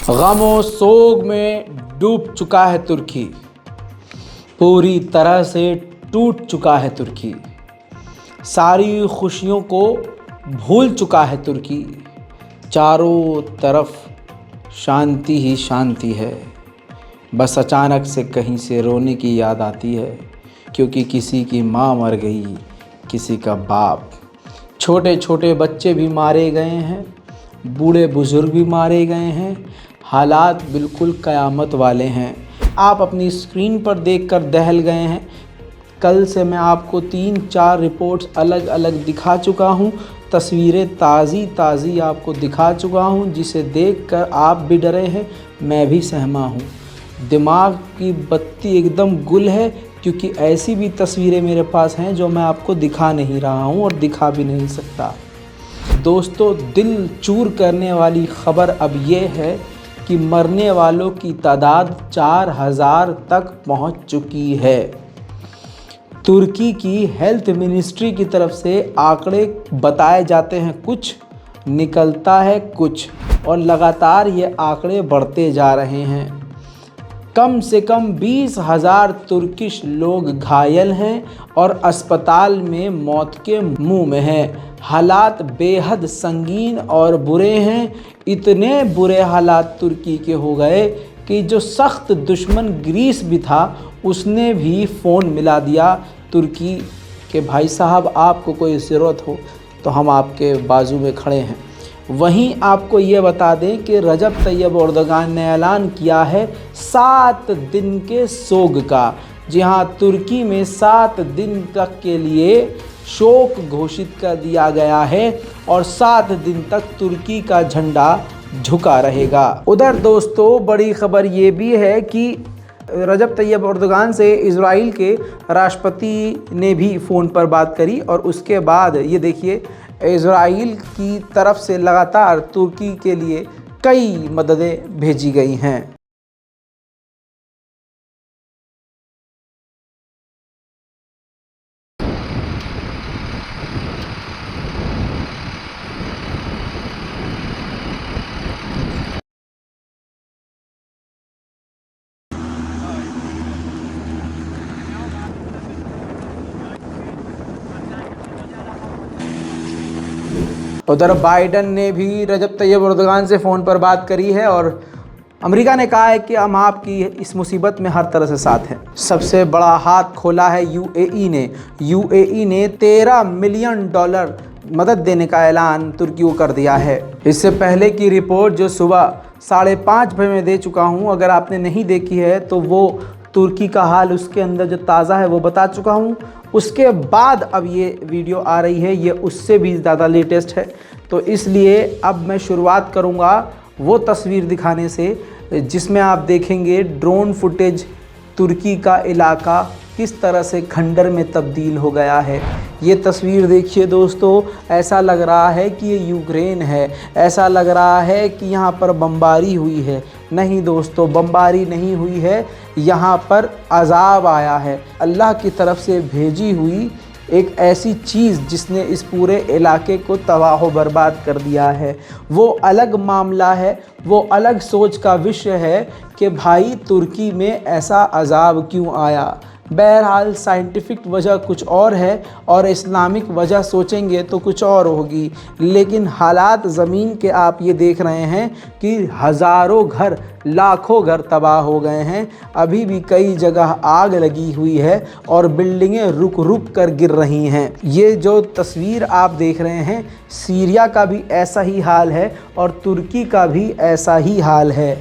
गमों सोग में डूब चुका है तुर्की, पूरी तरह से टूट चुका है तुर्की। सारी खुशियों को भूल चुका है तुर्की। चारों तरफ शांति ही शांति है। बस अचानक से कहीं से रोने की याद आती है, क्योंकि किसी की माँ मर गई, किसी का बाप। छोटे छोटे बच्चे भी मारे गए हैं, बूढ़े बुजुर्ग भी मारे गए हैं। हालात बिल्कुल क़यामत वाले हैं। आप अपनी स्क्रीन पर देखकर दहल गए हैं। कल से मैं आपको 3-4 रिपोर्ट्स अलग अलग दिखा चुका हूं, तस्वीरें ताज़ी आपको दिखा चुका हूं, जिसे देखकर आप भी डरे हैं, मैं भी सहमा हूं। दिमाग की बत्ती एकदम गुल है, क्योंकि ऐसी भी तस्वीरें मेरे पास हैं जो मैं आपको दिखा नहीं रहा हूं और दिखा भी नहीं सकता। दोस्तों, दिल चूर करने वाली खबर अब ये है कि मरने वालों की तादाद 4000 तक पहुंच चुकी है। तुर्की की हेल्थ मिनिस्ट्री की तरफ से आंकड़े बताए जाते हैं कुछ, निकलता है कुछ, और लगातार ये आंकड़े बढ़ते जा रहे हैं। कम से कम 20,000 तुर्किश लोग घायल हैं और अस्पताल में मौत के मुंह में हैं। हालात बेहद संगीन और बुरे हैं। इतने बुरे हालात तुर्की के हो गए कि जो सख्त दुश्मन ग्रीस भी था, उसने भी फ़ोन मिला दिया तुर्की के, भाई साहब आपको कोई ज़रूरत हो तो हम आपके बाजू में खड़े हैं। वहीं आपको ये बता दें कि रजब तैयब एर्दोगान ने ऐलान किया है 7 दिन के सोग का। जी हाँ, तुर्की में 7 दिन तक के लिए शोक घोषित कर दिया गया है और 7 दिन तक तुर्की का झंडा झुका रहेगा। उधर दोस्तों, बड़ी खबर ये भी है कि रजब तैयब एर्दोगान से इजराइल के राष्ट्रपति ने भी फ़ोन पर बात करी, और उसके बाद ये देखिए, इजराइल की तरफ से लगातार तुर्की के लिए कई मददें भेजी गई हैं। उधर बाइडन ने भी रजब तैयब एर्दोगान से फ़ोन पर बात करी है और अमेरिका ने कहा है कि हम आपकी इस मुसीबत में हर तरह से साथ हैं। सबसे बड़ा हाथ खोला है यूएई ने। यूएई ने $13 मिलियन मदद देने का ऐलान तुर्की को कर दिया है। इससे पहले की रिपोर्ट जो सुबह 5:30 बजे मैं दे चुका हूं, अगर आपने नहीं देखी है तो वो तुर्की का हाल उसके अंदर जो ताज़ा है वो बता चुका हूं। उसके बाद अब ये वीडियो आ रही है, ये उससे भी ज़्यादा लेटेस्ट है। तो इसलिए अब मैं शुरुआत करूंगा वो तस्वीर दिखाने से जिसमें आप देखेंगे ड्रोन फुटेज, तुर्की का इलाका किस तरह से खंडर में तब्दील हो गया है। ये तस्वीर देखिए दोस्तों, ऐसा लग रहा है कि ये यूक्रेन है, ऐसा लग रहा है कि यहाँ पर बमबारी हुई है। नहीं दोस्तों, बमबारी नहीं हुई है, यहाँ पर अज़ाब आया है, अल्लाह की तरफ से भेजी हुई एक ऐसी चीज़ जिसने इस पूरे इलाके को तबाह व बर्बाद कर दिया है। वो अलग मामला है, वो अलग सोच का विषय है कि भाई तुर्की में ऐसा अज़ाब क्यों आया। बहरहाल साइंटिफिक वजह कुछ और है और इस्लामिक वजह सोचेंगे तो कुछ और होगी, लेकिन हालात ज़मीन के आप ये देख रहे हैं कि हज़ारों घर, लाखों घर तबाह हो गए हैं। अभी भी कई जगह आग लगी हुई है और बिल्डिंगें रुक रुक कर गिर रही हैं। ये जो तस्वीर आप देख रहे हैं, सीरिया का भी ऐसा ही हाल है और तुर्की का भी ऐसा ही हाल है।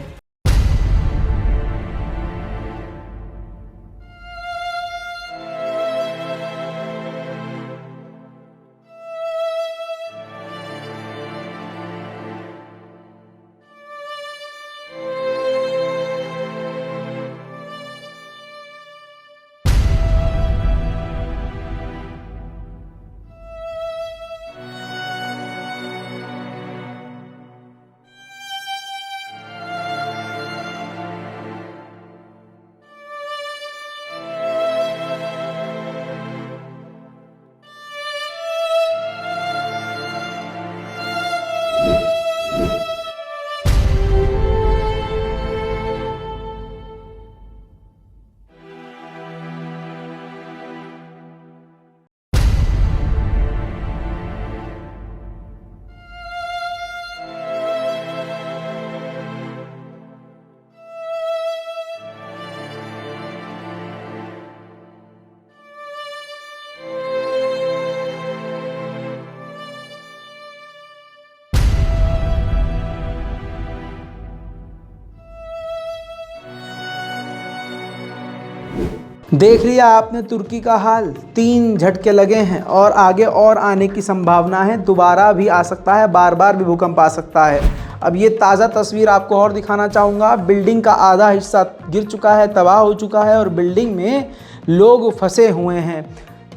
देख लिया आपने तुर्की का हाल, 3 झटके लगे हैं और आगे और आने की संभावना है। दोबारा भी आ सकता है, बार बार भी भूकंप आ सकता है। अब ये ताज़ा तस्वीर आपको और दिखाना चाहूँगा। बिल्डिंग का आधा हिस्सा गिर चुका है, तबाह हो चुका है और बिल्डिंग में लोग फंसे हुए हैं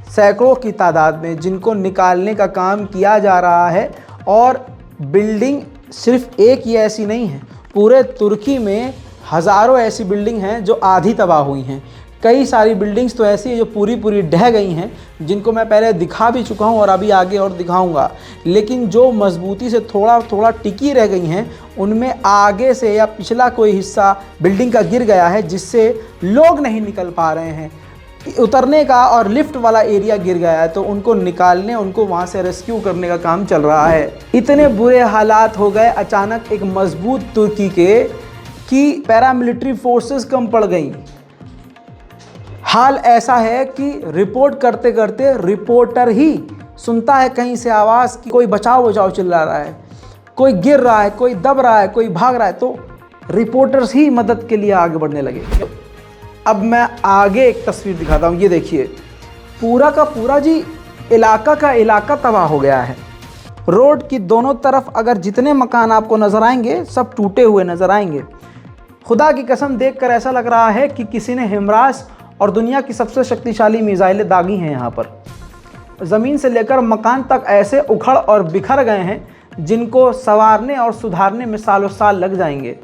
सैकड़ों की तादाद में, जिनको निकालने का काम किया जा रहा है। और बिल्डिंग सिर्फ एक ही ऐसी नहीं है, पूरे तुर्की में हज़ारों ऐसी बिल्डिंग हैं जो आधी तबाह हुई हैं। कई सारी बिल्डिंग्स तो ऐसी है जो पूरी पूरी ढह गई हैं, जिनको मैं पहले दिखा भी चुका हूं और अभी आगे और दिखाऊंगा। लेकिन जो मजबूती से थोड़ा थोड़ा टिकी रह गई हैं, उनमें आगे से या पिछला कोई हिस्सा बिल्डिंग का गिर गया है, जिससे लोग नहीं निकल पा रहे हैं। उतरने का और लिफ्ट वाला एरिया गिर गया है, तो उनको निकालने, उनको वहाँ से रेस्क्यू करने का काम चल रहा है। इतने बुरे हालात हो गए अचानक एक मजबूत तुर्की के कि पैरामिलिट्री फोर्सेस कम पड़ गई। हाल ऐसा है कि रिपोर्ट करते करते रिपोर्टर ही सुनता है कहीं से आवाज़ कि कोई बचाओ बचाओ चिल्ला रहा है, कोई गिर रहा है, कोई दब रहा है, कोई भाग रहा है, तो रिपोर्टर्स ही मदद के लिए आगे बढ़ने लगे। अब मैं आगे एक तस्वीर दिखाता हूँ। ये देखिए, पूरा का पूरा जी इलाका का इलाका तबाह हो गया है। रोड की दोनों तरफ अगर जितने मकान आपको नज़र आएंगे, सब टूटे हुए नज़र आएंगे। खुदा की कसम देखकर ऐसा लग रहा है कि किसी ने हिमरास और दुनिया की सबसे शक्तिशाली मिसाइलें दागी हैं। यहाँ पर ज़मीन से लेकर मकान तक ऐसे उखड़ और बिखर गए हैं, जिनको संवारने और सुधारने में सालों साल लग जाएंगे।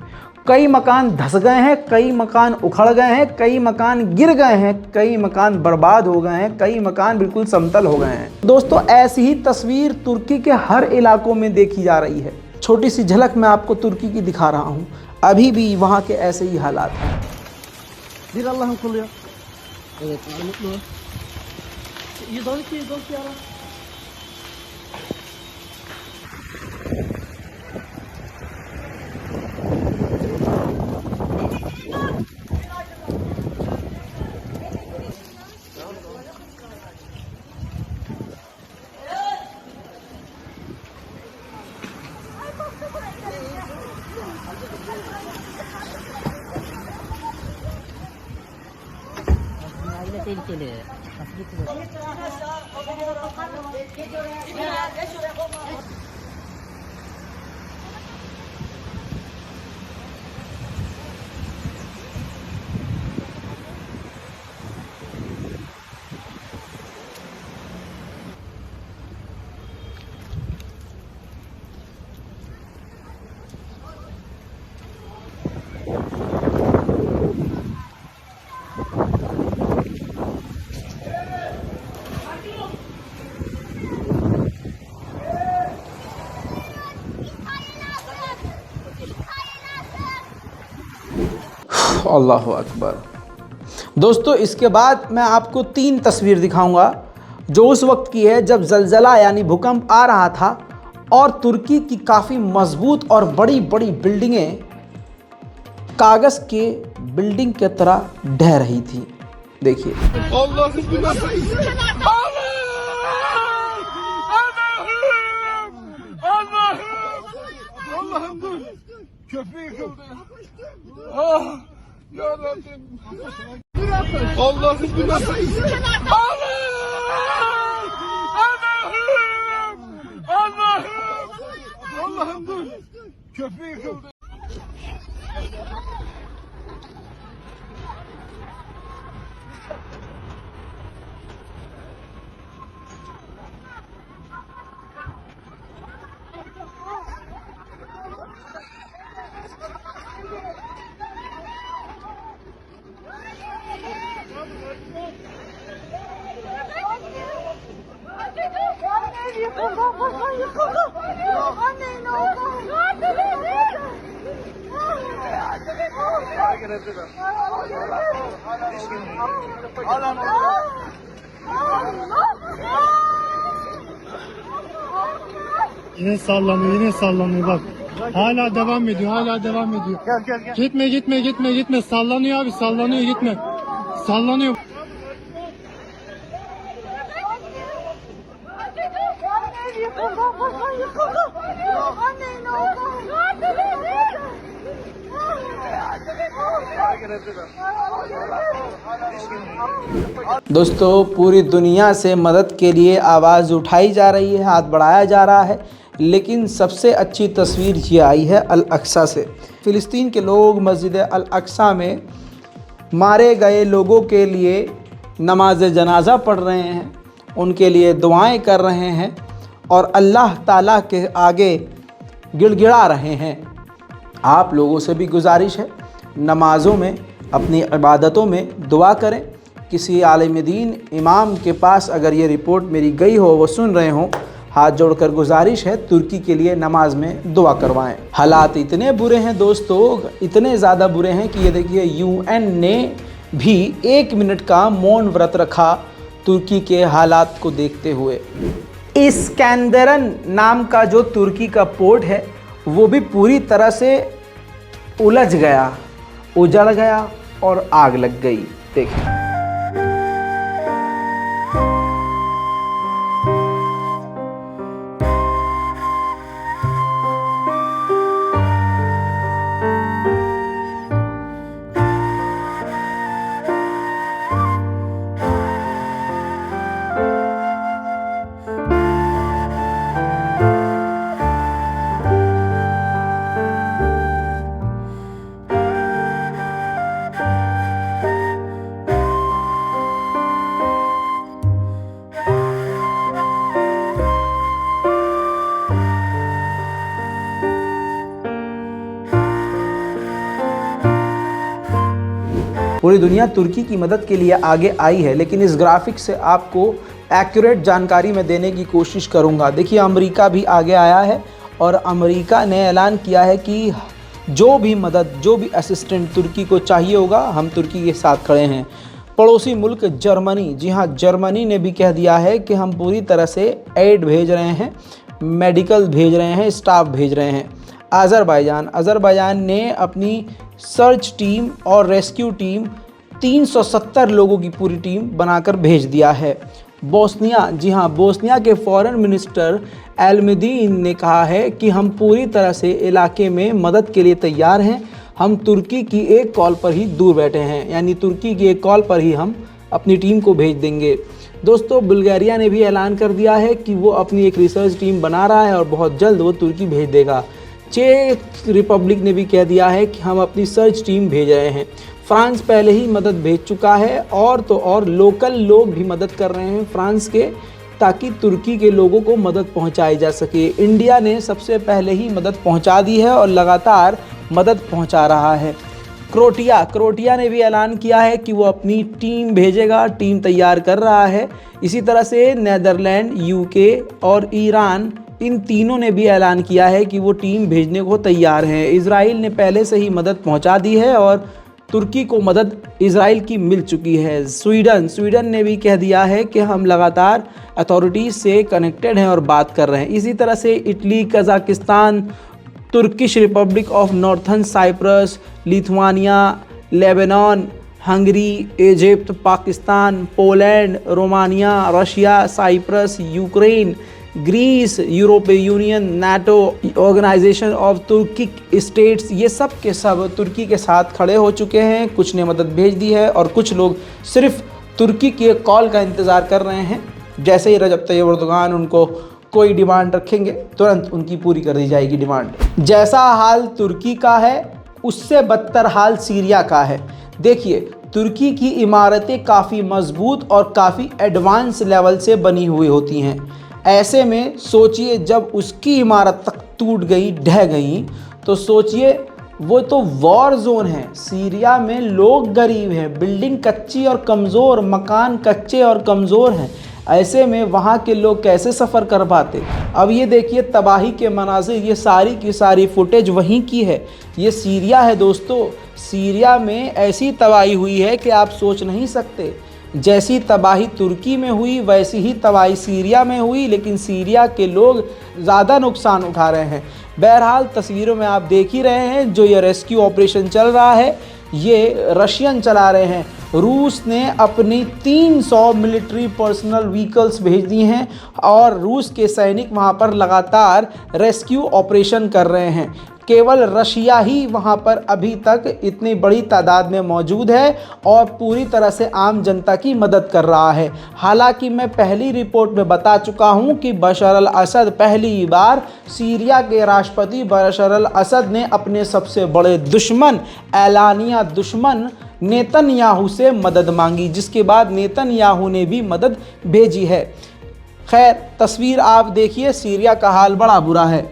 कई मकान धंस गए हैं, कई मकान उखड़ गए हैं, कई मकान गिर गए हैं, कई मकान बर्बाद हो गए हैं, कई मकान बिल्कुल समतल हो गए हैं। दोस्तों, ऐसी ही तस्वीर तुर्की के हर इलाकों में देखी जा रही है। छोटी सी झलक मैं आपको तुर्की की दिखा रहा हूँ। अभी भी वहाँ के ऐसे ही हालात हैं। tehlikeli. अल्लाहु अकबर। दोस्तों, इसके बाद मैं आपको 3 तस्वीर दिखाऊंगा जो उस वक्त की है जब ज़लज़ला यानी भूकंप आ रहा था और तुर्की की काफ़ी मजबूत और बड़ी बड़ी बिल्डिंगें कागज़ के बिल्डिंग की तरह ढह रही थी। देखिए, köprü yıkıldı. Ah, ya Rabbim. Allah'ım bu nasıl iş? Allah'ım dur. Köprü yıkıldı. Yıkıldı. Anne ne oldu? Yine sallanıyor, yine sallanıyor bak. Hala devam ediyor, hala devam ediyor. Gel. Gitme. Sallanıyor abi, sallanıyor, gitme. Sallanıyor. Yıkıldı. Anne ne oldu? दोस्तों, पूरी दुनिया से मदद के लिए आवाज़ उठाई जा रही है, हाथ बढ़ाया जा रहा है, लेकिन सबसे अच्छी तस्वीर ये आई है अल अक्सा से। फ़िलिस्तीन के लोग मस्जिद अल अक्सा में मारे गए लोगों के लिए नमाज जनाजा पढ़ रहे हैं, उनके लिए दुआएं कर रहे हैं और अल्लाह ताला के आगे गिड़गिड़ा रहे हैं। आप लोगों से भी गुजारिश है, नमाज़ों में, अपनी इबादतों में दुआ करें। किसी आलिम दीन इमाम के पास अगर ये रिपोर्ट मेरी गई हो, वो सुन रहे हों, हाथ जोड़कर गुजारिश है तुर्की के लिए नमाज में दुआ करवाएं। हालात इतने बुरे हैं दोस्तों, इतने ज़्यादा बुरे हैं कि ये देखिए यूएन ने भी 1 मिनट का मौन व्रत रखा तुर्की के हालात को देखते हुए। इस्कंदरन नाम का जो तुर्की का पोर्ट है वो भी पूरी तरह से उलझ गया, उजड़ गया और आग लग गई। देखिए पूरी दुनिया तुर्की की मदद के लिए आगे आई है, लेकिन इस ग्राफिक से आपको एक्यूरेट जानकारी मैं देने की कोशिश करूंगा। देखिए अमेरिका भी आगे आया है और अमेरिका ने ऐलान किया है कि जो भी मदद, जो भी असिस्टेंट तुर्की को चाहिए होगा, हम तुर्की के साथ खड़े हैं। पड़ोसी मुल्क जर्मनी, जी हाँ, जर्मनी ने भी कह दिया है कि हम पूरी तरह से एड भेज रहे हैं, मेडिकल भेज रहे हैं, स्टाफ भेज रहे हैं। अज़रबैजान ने अपनी सर्च टीम और रेस्क्यू टीम 370 लोगों की पूरी टीम बनाकर भेज दिया है। बोस्निया, जी हाँ, बोस्निया के फॉरेन मिनिस्टर एल्मदीन ने कहा है कि हम पूरी तरह से इलाके में मदद के लिए तैयार हैं, हम तुर्की की एक कॉल पर ही दूर बैठे हैं, यानी तुर्की की एक कॉल पर ही हम अपनी टीम को भेज देंगे। दोस्तों, बुल्गारिया ने भी ऐलान कर दिया है कि वो अपनी एक रिसर्च टीम बना रहा है और बहुत जल्द वो तुर्की भेज देगा। चेक रिपब्लिक ने भी कह दिया है कि हम अपनी सर्च टीम भेज रहे हैं। फ्रांस पहले ही मदद भेज चुका है और तो और लोकल लोग भी मदद कर रहे हैं फ्रांस के, ताकि तुर्की के लोगों को मदद पहुंचाई जा सके। इंडिया ने सबसे पहले ही मदद पहुंचा दी है और लगातार मदद पहुंचा रहा है। क्रोएशिया ने भी ऐलान किया है कि वो अपनी टीम भेजेगा, टीम तैयार कर रहा है। इसी तरह से नीदरलैंड, यूके और ईरान, इन तीनों ने भी ऐलान किया है कि वो टीम भेजने को तैयार हैं। इजराइल ने पहले से ही मदद पहुंचा दी है और तुर्की को मदद इजराइल की मिल चुकी है। स्वीडन ने भी कह दिया है कि हम लगातार अथॉरिटीज़ से कनेक्टेड हैं और बात कर रहे हैं। इसी तरह से Italy, Kazakhstan, Turkish Republic of Northern Cyprus, Lithuania, Lebanon, Hungary, Egypt, Pakistan, Poland, Romania, Russia, Cyprus, Ukraine, Greece, यूरोपीय Union, NATO, Organisation of Turkic States, ये सब के सब तुर्की के साथ खड़े हो चुके हैं। कुछ ने मदद भेज दी है और कुछ लोग सिर्फ तुर्की के कॉल का इंतज़ार कर रहे हैं। जैसे ही रजब तैयब एर्दोगान उनको कोई डिमांड रखेंगे, तुरंत उनकी पूरी कर दी जाएगी डिमांड। जैसा हाल तुर्की का है, उससे बदतर हाल सीरिया का है। देखिए, तुर्की की इमारतें काफ़ी मजबूत और काफ़ी एडवांस लेवल से बनी हुई होती हैं। ऐसे में सोचिए, जब उसकी इमारत तक टूट गई, ढह गई, तो सोचिए वो तो वॉर जोन है। सीरिया में लोग गरीब हैं, बिल्डिंग कच्ची और कमज़ोर, मकान कच्चे और कमज़ोर हैं। ऐसे में वहाँ के लोग कैसे सफ़र कर पाते। अब ये देखिए तबाही के मनाज़िर, ये सारी की सारी फुटेज वहीं की है। ये सीरिया है दोस्तों। सीरिया में ऐसी तबाही हुई है कि आप सोच नहीं सकते। जैसी तबाही तुर्की में हुई वैसी ही तबाही सीरिया में हुई, लेकिन सीरिया के लोग ज़्यादा नुकसान उठा रहे हैं। बहरहाल तस्वीरों में आप देख ही रहे हैं, जो ये रेस्क्यू ऑपरेशन चल रहा है ये रशियन चला रहे हैं। रूस ने अपनी 300 मिलिट्री पर्सनल व्हीकल्स भेज दी हैं और रूस के सैनिक वहां पर लगातार रेस्क्यू ऑपरेशन कर रहे हैं। केवल रशिया ही वहां पर अभी तक इतनी बड़ी तादाद में मौजूद है और पूरी तरह से आम जनता की मदद कर रहा है। हालांकि मैं पहली रिपोर्ट में बता चुका हूं कि बशर अल असद पहली बार सीरिया के राष्ट्रपति बशर अल असद ने अपने सबसे बड़े दुश्मन, एलानिया दुश्मन नेतन्याहू से मदद मांगी, जिसके बाद नेतन्याहू ने भी मदद भेजी है। खैर, तस्वीर आप देखिए, सीरिया का हाल बड़ा बुरा है।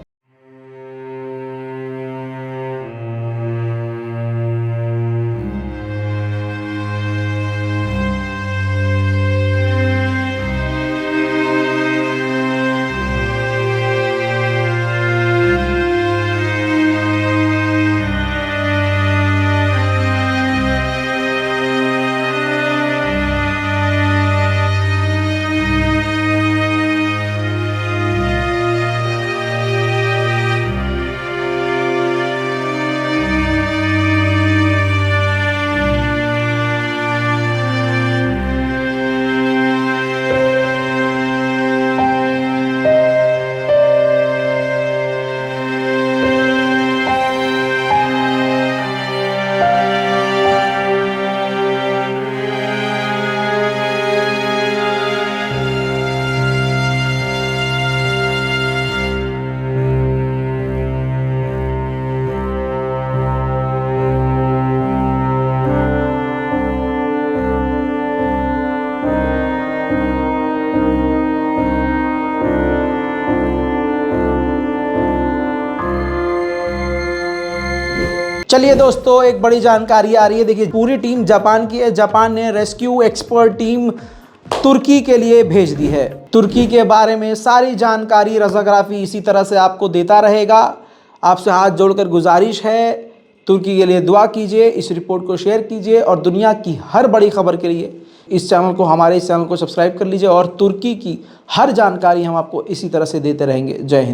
चलिए दोस्तों, एक बड़ी जानकारी आ रही है। देखिए, पूरी टीम जापान की है। जापान ने रेस्क्यू एक्सपर्ट टीम तुर्की के लिए भेज दी है। तुर्की के बारे में सारी जानकारी रज़ाग्राफी इसी तरह से आपको देता रहेगा। आपसे हाथ जोड़कर गुजारिश है, तुर्की के लिए दुआ कीजिए, इस रिपोर्ट को शेयर कीजिए और दुनिया की हर बड़ी खबर के लिए इस चैनल को सब्सक्राइब कर लीजिए और तुर्की की हर जानकारी हम आपको इसी तरह से देते रहेंगे। जय हिंद।